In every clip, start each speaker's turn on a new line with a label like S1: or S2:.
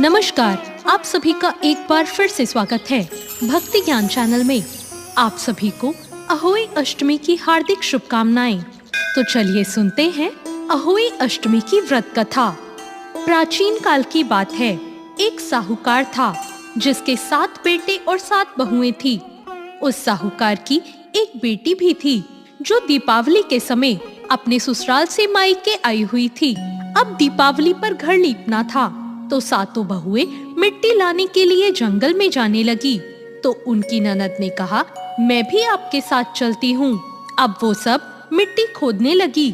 S1: नमस्कार, आप सभी का एक बार फिर से स्वागत है भक्ति ज्ञान चैनल में। आप सभी को अहोई अष्टमी की हार्दिक शुभकामनाएं। तो चलिए सुनते हैं अहोई अष्टमी की व्रत कथा। प्राचीन काल की बात है, एक साहूकार था जिसके 7 बेटे और 7 बहुएं थी। उस साहूकार की एक बेटी भी थी जो दीपावली के समय अपने ससुराल से मायके आई हुई थी। अब दीपावली पर घर लीपना था तो सातों बहुएं मिट्टी लाने के लिए जंगल में जाने लगी। तो उनकी ननद ने कहा, मैं भी आपके साथ चलती हूँ। अब वो सब मिट्टी खोदने लगी।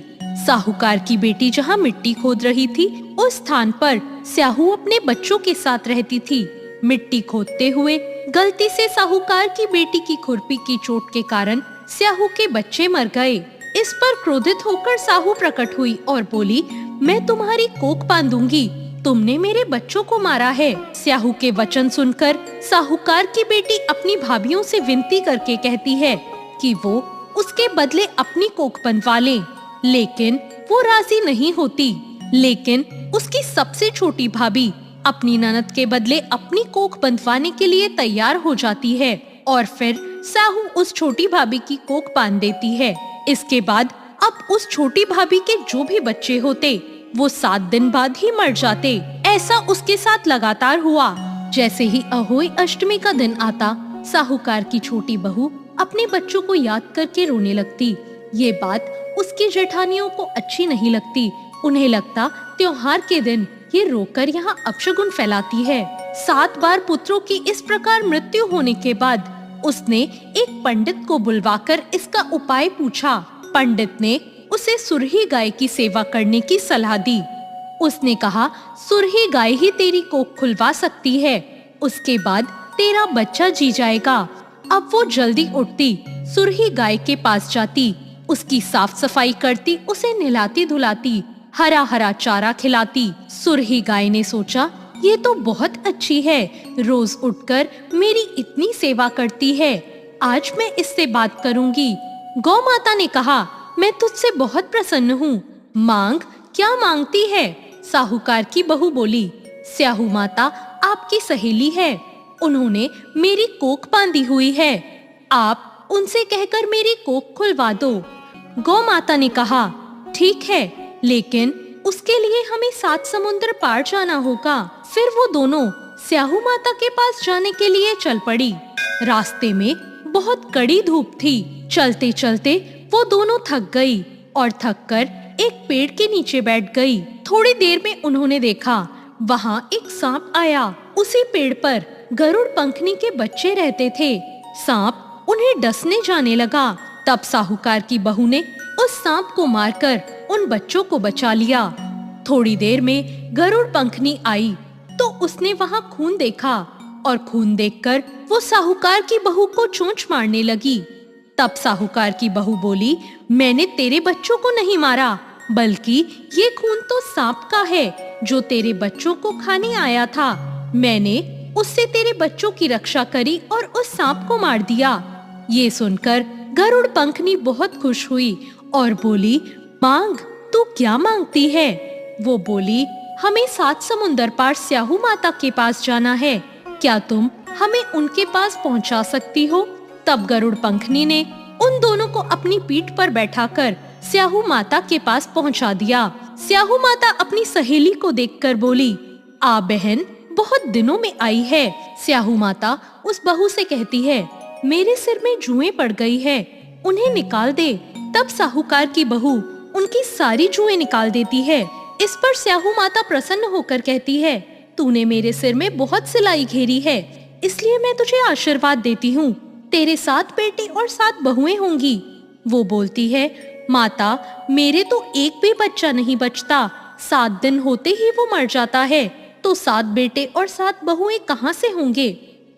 S1: साहूकार की बेटी जहाँ मिट्टी खोद रही थी, उस स्थान पर स्याहू अपने बच्चों के साथ रहती थी। मिट्टी खोदते हुए गलती से साहूकार की बेटी की खुरपी की चोट के कारण स्याहू के बच्चे मर गए। इस पर क्रोधित होकर साहू प्रकट हुई और बोली, मैं तुम्हारी कोख बांधूंगी, तुमने मेरे बच्चों को मारा है। स्याहू के वचन सुनकर साहूकार की बेटी अपनी भाभियों से विनती करके कहती है कि वो उसके बदले अपनी कोख बनवा लें, लेकिन वो राजी नहीं होती। लेकिन उसकी सबसे छोटी भाभी अपनी ननद के बदले अपनी कोख बंधवाने के लिए तैयार हो जाती है और फिर साहू उस छोटी भाभी की कोख बांध देती है। इसके बाद अब उस छोटी भाभी के जो भी बच्चे होते वो 7 दिन बाद ही मर जाते। ऐसा उसके साथ लगातार हुआ। जैसे ही अहोई अष्टमी का दिन आता, साहूकार की छोटी बहू अपने बच्चों को याद करके रोने लगती। ये बात उसकी जेठानियों को अच्छी नहीं लगती। उन्हें लगता त्योहार के दिन ये रोकर यहाँ अपशगुन फैलाती है। 7 बार पुत्रों की इस प्रकार मृत्यु होने के बाद उसने एक पंडित को बुलवाकर इसका उपाय पूछा। पंडित ने उसे सुरही गाय की सेवा करने की सलाह दी। उसने कहा, सुरही गाय ही तेरी कोख खुलवा सकती है, उसके बाद तेरा बच्चा जी जाएगा। अब वो जल्दी उठती, सुरही गाय के पास जाती, उसकी साफ सफाई करती, उसे नहलाती धुलाती, हरा हरा चारा खिलाती। सुरही गाय ने सोचा, ये तो बहुत अच्छी है, रोज उठकर मेरी इतनी सेवा करती है, आज मैं इससे बात करूंगी। गौ माता ने कहा, मैं तुझसे बहुत प्रसन्न हूँ, मांग, क्या मांगती है? साहूकार की बहू बोली, स्याहू माता आपकी सहेली है, उन्होंने मेरी कोख बांधी हुई है, आप उनसे कहकर मेरी कोख खुलवा दो। गौ माता ने कहा, ठीक है, लेकिन उसके लिए हमें 7 समुद्र पार जाना होगा। फिर वो दोनों स्याहू माता के पास जाने के लिए चल पड़ी। रास्ते में बहुत कड़ी धूप थी। चलते चलते वो दोनों थक गई और थककर एक पेड़ के नीचे बैठ गई। थोड़ी देर में उन्होंने देखा वहाँ एक सांप आया। उसी पेड़ पर गरुड़ पंखनी के बच्चे रहते थे। सांप उन्हें डसने जाने लगा। तब साहूकार की बहू ने उस सांप को मारकर उन बच्चों को बचा लिया। थोड़ी देर में गरुड़ पंखनी आई तो उसने वहाँ खून देखा और खून देखकर वो साहूकार की बहू को चोंच मारने लगी। तब साहूकार की बहू बोली, मैंने तेरे बच्चों को नहीं मारा, बल्कि ये खून तो सांप का है जो तेरे बच्चों को खाने आया था। मैंने उससे तेरे बच्चों की रक्षा करी और उस सांप को मार दिया। ये सुनकर गरुड़ पंखनी बहुत खुश हुई और बोली, मांग, तू क्या मांगती है? वो बोली, हमें 7 समुंदर पार स्याहू माता के पास जाना है, क्या तुम हमें उनके पास पहुंचा सकती हो? तब गरुड़ पंखनी ने उन दोनों को अपनी पीठ पर बैठाकर स्याहू माता के पास पहुंचा दिया। स्याहू माता अपनी सहेली को देखकर बोली, आ बहन, बहुत दिनों में आई है। स्याहू माता उस बहू से कहती है, मेरे सिर में जुएं पड़ गई है, उन्हें निकाल दे। तब साहूकार की बहू उनकी सारी जुएं निकाल देती है। इस पर स्याहू माता प्रसन्न होकर कहती है, तूने मेरे सिर में बहुत सिलाई घेरी है, इसलिए मैं तुझे आशीर्वाद देती हूँ, तेरे 7 बेटे और 7 बहुएं होंगी। वो बोलती है, माता, मेरे तो एक भी बच्चा नहीं बचता, 7 दिन होते ही वो मर जाता है, तो 7 बेटे और 7 बहुएं कहाँ से होंगे?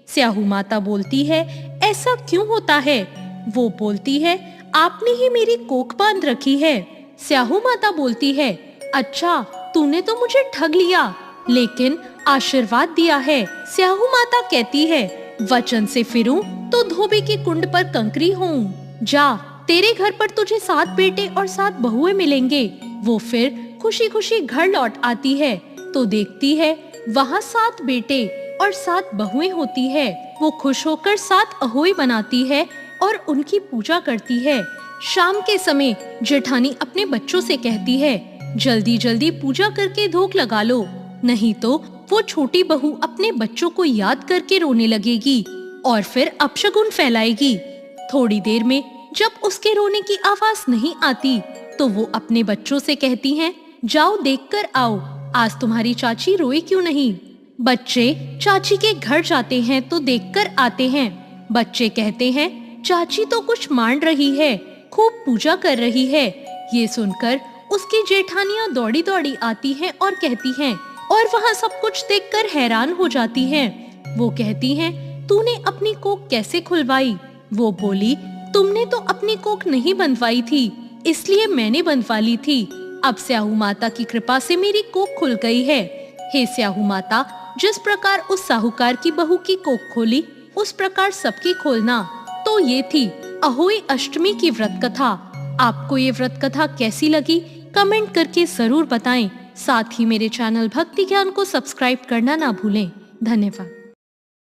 S1: स्याहू माता बोलती है, ऐसा क्यों होता है? वो बोलती है, आपने ही मेरी कोख बांध रखी है। स्याहू माता बोलती है, अच्छा, तूने तो मुझे ठग लिया, लेकिन आशीर्वाद दिया है। स्याहू माता कहती है, वचन से फिरूं तो धोबी की कुंड पर कंकरी होऊं। जा, तेरे घर पर तुझे 7 बेटे और 7 बहुएं मिलेंगे। वो फिर खुशी खुशी घर लौट आती है तो देखती है वहाँ 7 बेटे और 7 बहुएं होती है। वो खुश होकर 7 अहोई बनाती है और उनकी पूजा करती है। शाम के समय जेठानी अपने बच्चों से कहती है, जल्दी जल्दी पूजा करके धूप लगा लो, नहीं तो वो छोटी बहू अपने बच्चों को याद करके रोने लगेगी और फिर अपशगुन फैलाएगी। थोड़ी देर में जब उसके रोने की आवाज नहीं आती तो वो अपने बच्चों से कहती हैं, जाओ देखकर आओ, आज तुम्हारी चाची रोई क्यों नहीं। बच्चे चाची के घर जाते हैं तो देखकर आते हैं। बच्चे कहते हैं, चाची तो कुछ मान रही है, खूब पूजा कर रही है। ये सुनकर उसकी जेठानियां दौड़ी दौड़ी आती हैं और कहती हैं, और वहाँ सब कुछ देखकर हैरान हो जाती हैं। वो कहती हैं, तूने अपनी कोख कैसे खुलवाई? वो बोली, तुमने तो अपनी कोख नहीं बंधवाई थी, इसलिए मैंने बंधवा ली थी। अब स्याहू माता की कृपा से मेरी कोख खुल गई है। हे स्याहू माता, जिस प्रकार उस साहूकार की बहू की कोख खोली, उस प्रकार सबकी खोलना। तो ये थी अहोई अष्टमी की व्रत कथा। आपको ये व्रत कथा कैसी लगी कमेंट करके जरूर बताएं। साथ ही मेरे चैनल भक्ति ज्ञान को सब्सक्राइब करना ना भूलें। धन्यवाद।